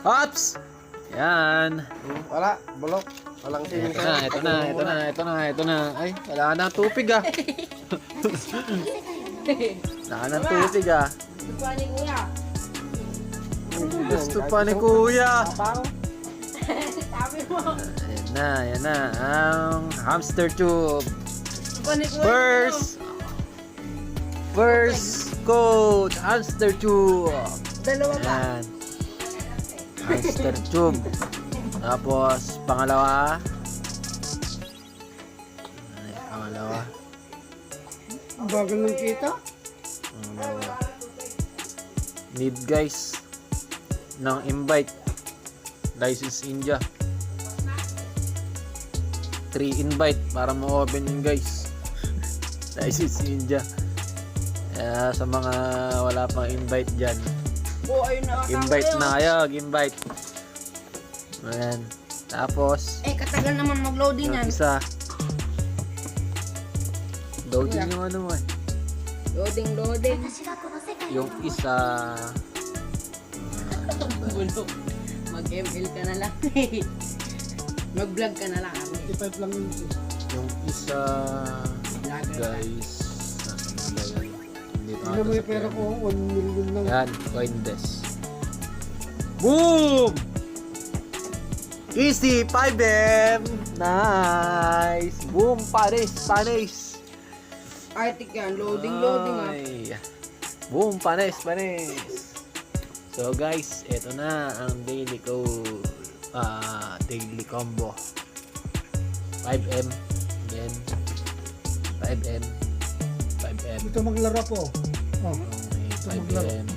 Hops! Yan. Wala, bulok. Walang sining. Ito na. Ay, wala na tubig ah. Wala na tubig ah. Gusto pa ni Kuya. Ayan na. Ang hamster tube. First coat, hamster tube. Dalawa pa. Ayan. Hamster tube. Tapos, pangalawa. Ang bagal ng kita. Need guys ng invite. License India. 3 invite para mo-open yun guys. License India. Kaya sa mga wala pang invite dyan, Oh, ayun na. invite na kayo, invite. Ayan. Tapos, Katagal naman mag-loading yung yan. isa. Loading yung ano mo eh. Loading. Yung isa, Bulok. Mag-ML ka na lang. Mag-vlog ka na lang. 55 lang yun. yung isa, guys, Hindi mo yung pera ko, 1 million lang. yan, Coindesk. Boom! Easy 5M! Nice! Boom! Panis! Arctic yan. Loading ah. Ay. Boom! Panis! So guys, eto na ang daily combo. 5M, then 5M. Ito maglaro po. Oh. Okay, Ito maglaro. 5M.